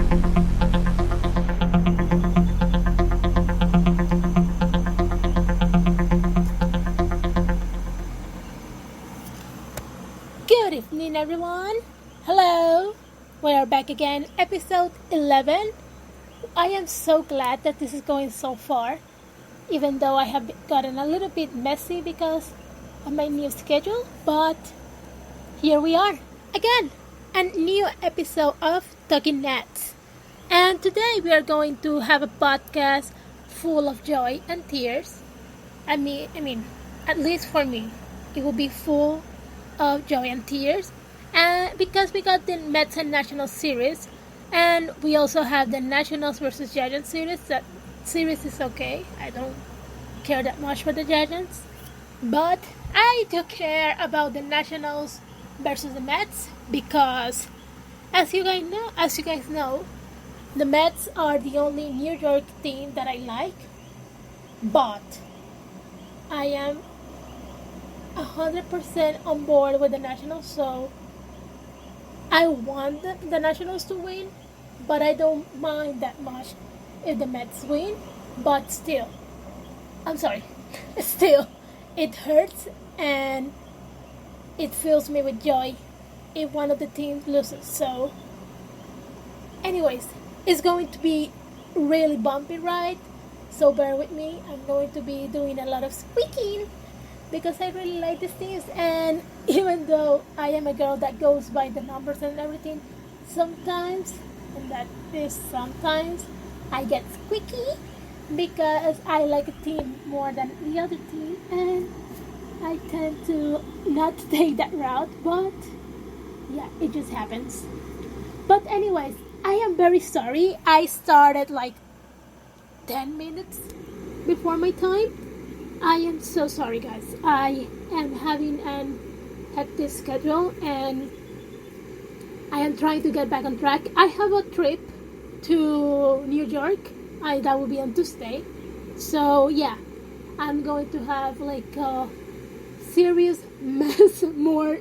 Good evening, everyone. Hello. We are back again, episode 11. I am so glad that this is going so far, even though I have gotten a little bit messy because of my new schedule. But here we are again, a new episode of Talking Nets. And today we are going to have a podcast full of joy and tears. I mean, at least for me, it will be full of joy and tears, and because we got the Mets and Nationals series, and we also have the Nationals versus Giants series. That series is okay. I don't care that much for the Giants, but I do care about the Nationals versus the Mets because, as you guys know, the Mets are the only New York team that I like, but I am 100% on board with the Nationals, so I want the Nationals to win, but I don't mind that much if the Mets win. But still, it hurts and it fills me with joy if one of the teams loses. So, anyways, it's going to be really bumpy ride, so bear with me. I'm going to be doing a lot of squeaking because I really like these teams, and even though I am a girl that goes by the numbers and everything, sometimes I get squeaky because I like a team more than the other team, and I tend to not take that route, but yeah, it just happens. But anyways, I am very sorry. I started like 10 minutes before my time. I am so sorry, guys. I am having an hectic schedule and I am trying to get back on track. I have a trip to New York. That will be on Tuesday. So yeah, I'm going to have like a serious mess, more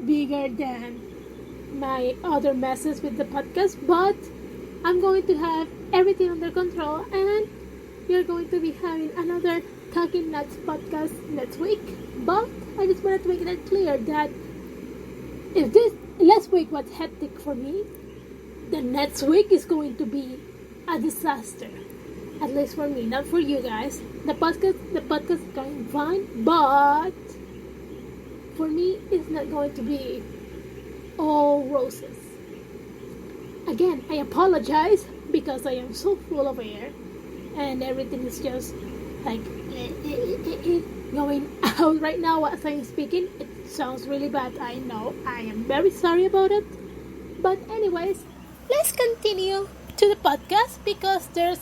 bigger than my other messes with the podcast. But I'm going to have everything under control, and you're going to be having another Talking Nets podcast next week. But I just wanted to make it clear that if this last week was hectic for me, the next week is going to be a disaster. At least for me, not for you guys. The podcast is going fine, but for me it's not going to be all roses. Again, I apologize because I am so full of air and everything is just like going out right now as I'm speaking. It sounds really bad, I know. I am very sorry about it. But anyways, let's continue to the podcast because there's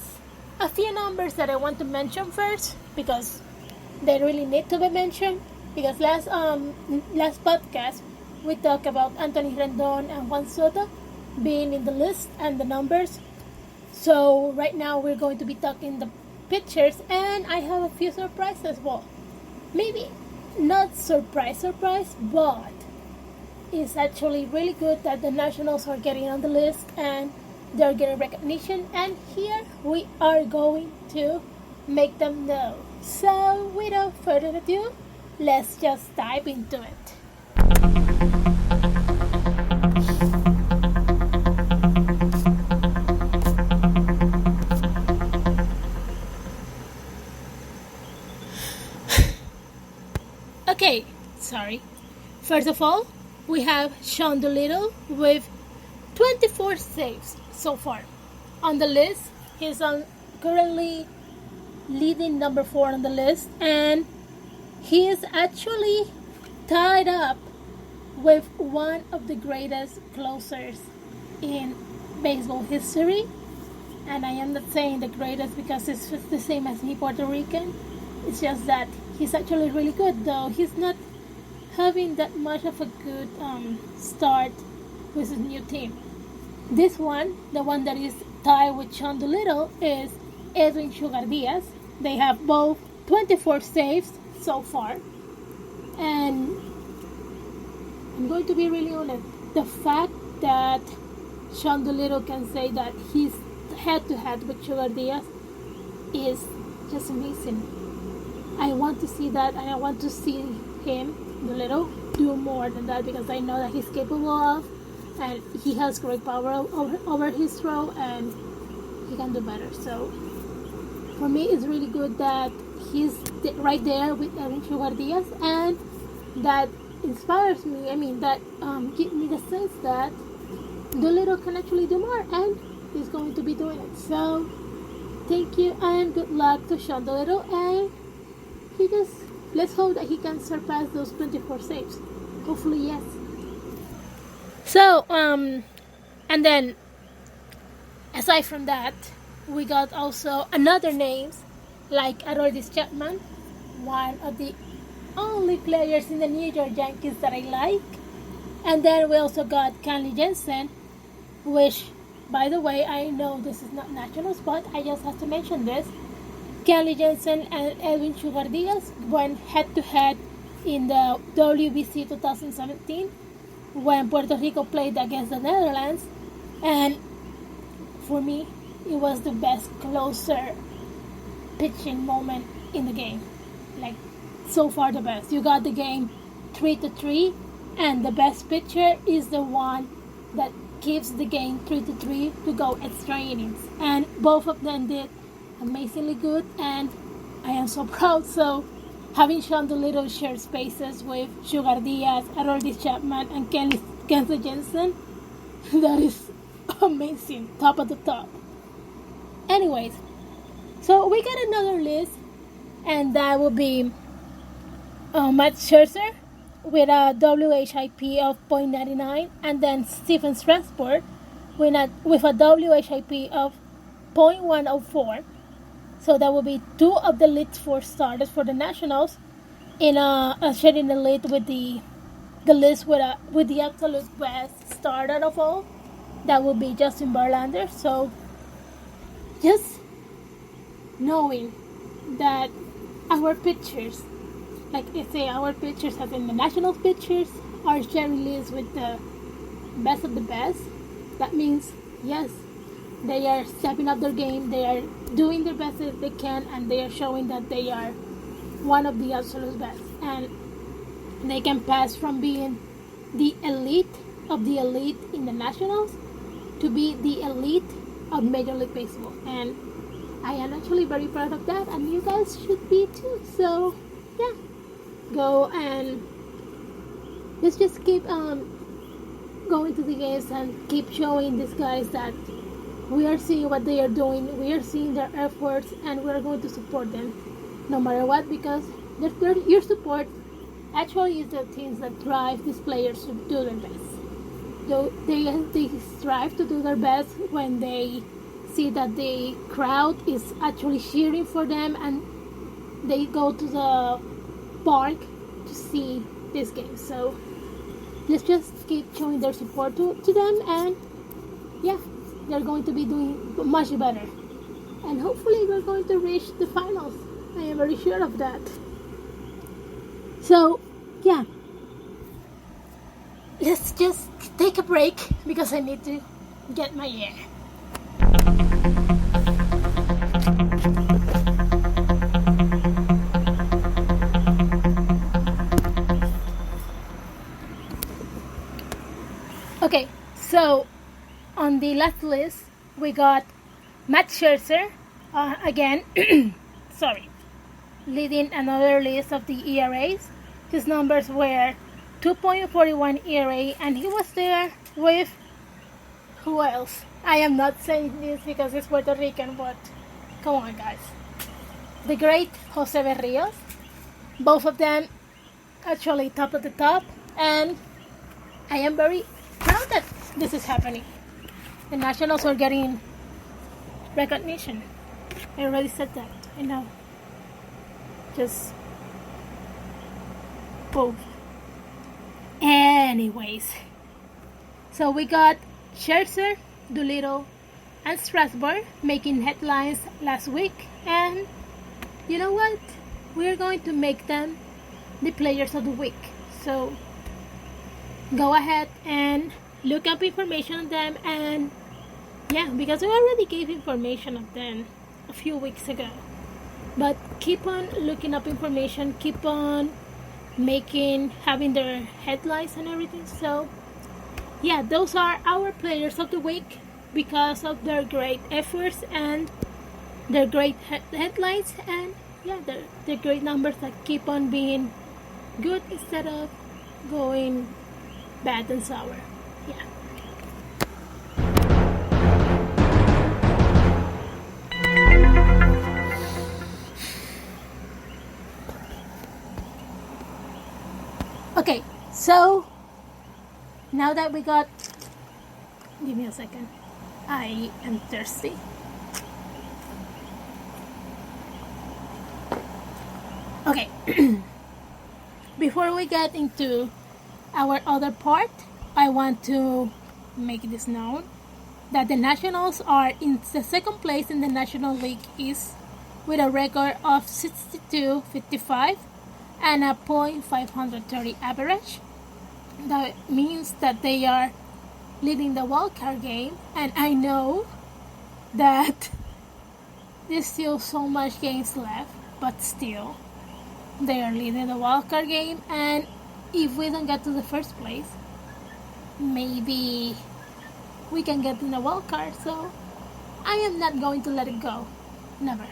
a few numbers that I want to mention first because they really need to be mentioned. Because last podcast we talked about Anthony Rendon and Juan Soto being in the list and the numbers. So right now we're going to be talking the pictures, and I have a few surprises. Well, maybe not surprise, but it's actually really good that the Nationals are getting on the list and they're getting recognition, and here we are going to make them know. So without further ado, let's just dive into it. Okay, sorry. First of all, we have Sean Doolittle with 24 saves so far. On the list, he's currently leading number 4 on the list, and he is actually tied up with one of the greatest closers in baseball history. And I am not saying the greatest because it's just the same as me, Puerto Rican. It's just that he's actually really good, though he's not having that much of a good start with his new team. This one, the one that is tied with Sean Doolittle, is Edwin Sugar Diaz. They have both 24 saves so far. And I'm going to be really honest, the fact that Sean Doolittle can say that his head-to-head with Sugar Diaz is just amazing. I want to see that, and I want to see him, Doolittle, do more than that, because I know that he's capable of, and he has great power over his throw, and he can do better. So for me, it's really good that he's right there with Edwin Sugar Diaz, and that inspires me. I mean, that gives me the sense that Doolittle can actually do more, and he's going to be doing it. So thank you and good luck to Sean Doolittle, and let's hope that he can surpass those 24 saves. Hopefully, yes. So and then aside from that, we got also another names like Aroldis Chapman, one of the only players in the New York Yankees that I like. And then we also got Kenley Jensen, which, by the way, I know this is not Nationals, but I just have to mention this. Kenley Jensen and Edwin Sugar Diaz went head-to-head in the WBC 2017 when Puerto Rico played against the Netherlands, and for me, it was the best closer pitching moment in the game. Like, so far the best. You got the game 3-3, and the best pitcher is the one that keeps the game 3-3 to go extra innings. And both of them did amazingly good, and I am so proud. So having Sean Doolittle share spaces with Sugar Diaz, Aroldis Chapman, and Kenley Jensen, that is amazing. Top of the top. Anyways, so we got another list, and that will be Matt Scherzer with a WHIP of .99, and then Stephen Strasburg with a WHIP of .104. So that will be two of the lead four starters for the Nationals in sharing the lead with the list with the absolute best starter of all. That will be Justin Verlander. So just knowing that our pitchers, like I say, our pitchers, as in the Nationals pitchers, are sharing lists with the best of the best. That means, yes, they are stepping up their game, they are doing their best as they can, and they are showing that they are one of the absolute best. And they can pass from being the elite of the elite in the Nationals to be the elite of Major League Baseball. And I am actually very proud of that, and you guys should be too. So, yeah, go and let's just keep going to the games and keep showing these guys that we are seeing what they are doing, we are seeing their efforts, and we are going to support them no matter what, because your support actually is the things that drive these players to do their best. So they strive to do their best when they see that the crowd is actually cheering for them, and they go to the park to see this game. So let's just keep showing their support to them, and yeah, they're going to be doing much better, and hopefully we're going to reach the finals. I am very sure of that. So yeah, let's just take a break because I need to get my air. Okay, so on the last list we got Matt Scherzer again leading another list of the ERAs. His numbers were 2.41 ERA, and he was there with, who else? I am not saying this because it's Puerto Rican, but come on guys, the great Jose Berrios. Both of them actually top of the top, and I am very proud that this is happening. The Nationals are getting recognition. I already said that, I know. Just both. Anyways, so we got Scherzer, Doolittle, and Strasburg making headlines last week, and you know what? We're going to make them the players of the week. So go ahead and look up information on them, and yeah, because we already gave information of them a few weeks ago. But keep on looking up information, keep on having their headlines and everything. So yeah, those are our players of the week because of their great efforts and their great headlines, and yeah, the great numbers that keep on being good instead of going bad and sour. Yeah. Okay, so now that we got, give me a second, I am thirsty. Okay, before we get into our other part, I want to make this known that the Nationals are in the second place in the National League East with a record of 62.55 and a .530 average. That means that they are leading the wildcard game, and I know that there's still so much games left, but still they are leading the wildcard game, and if we don't get to the first place, maybe we can get in the wildcard. So I am not going to let it go. Never.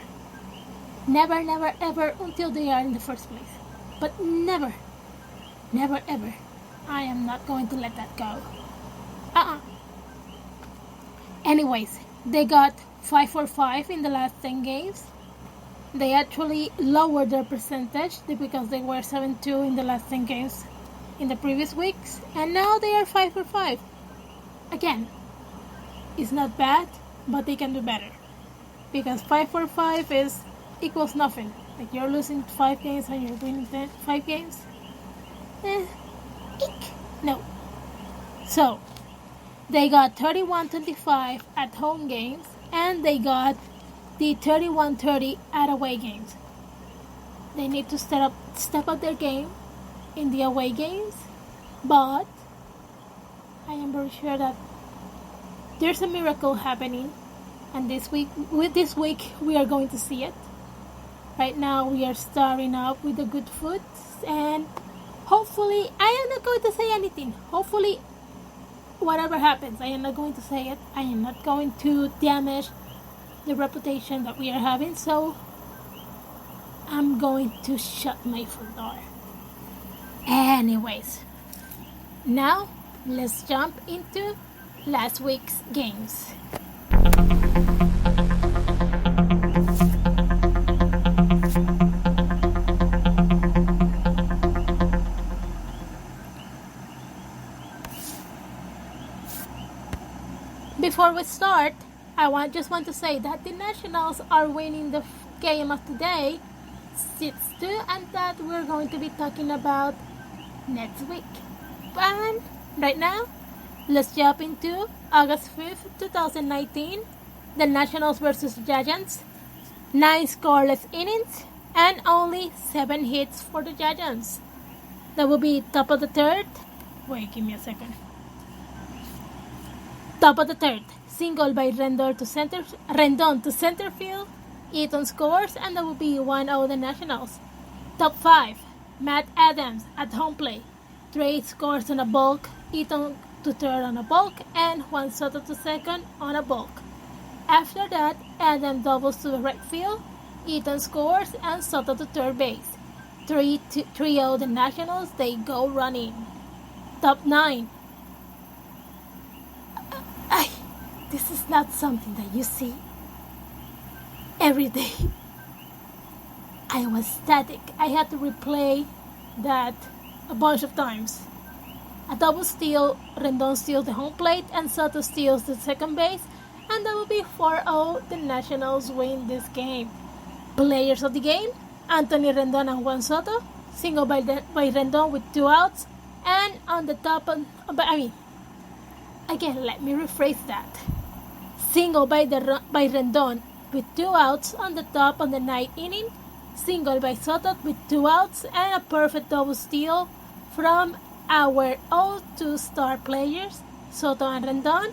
Never, never, ever until they are in the first place. But never, never, ever, I am not going to let that go. Anyways, they got 5-for-5 in the last 10 games. They actually lowered their percentage because they were 7-2 in the last 10 games in the previous weeks, and now they are 5-for-5. Again, it's not bad, but they can do better, because 5-for-5 equals nothing. Like, you're losing 5 games and you're winning 5 games. No. So they got 31-25 at home games, and they got the 31-30 at away games. They need to step up their game in the away games, but I am very sure that there's a miracle happening, and this week we are going to see it. Right now we are starting up with the good foot, and hopefully, I am not going to say anything. Hopefully, whatever happens, I am not going to say it. I am not going to damage the reputation that we are having, so I'm going to shut my front door. Anyways, now let's jump into last week's games. Before we start, I just want to say that the Nationals are winning the game of today 6-2, and that we're going to be talking about next week. And right now, let's jump into August 5th, 2019, the Nationals versus Giants. 9 scoreless innings and only 7 hits for the Giants. That will be top of the third. Wait, give me a second. Top of the third, single by Rendon to center field. Eaton scores, and that will be 1-0 the Nationals. Top 5, Matt Adams at home plate. Trey scores on a balk, Eaton to third on a balk, and Juan Soto to second on a balk. After that, Adams doubles to the right field, Eaton scores, and Soto to third base. 3-0 the Nationals, they go running. Top 9. This is not something that you see every day. I was static. I had to replay that a bunch of times. A double steal, Rendon steals the home plate, and Soto steals the second base, and that will be 4-0. The Nationals win this game. Players of the game, Anthony Rendon and Juan Soto. Single by Rendon with 2 outs, and on the top again, let me rephrase that. Single by Rendon with 2 outs on the top of the 9th inning. Single by Soto with 2 outs, and a perfect double steal from our all 2 star players, Soto and Rendon,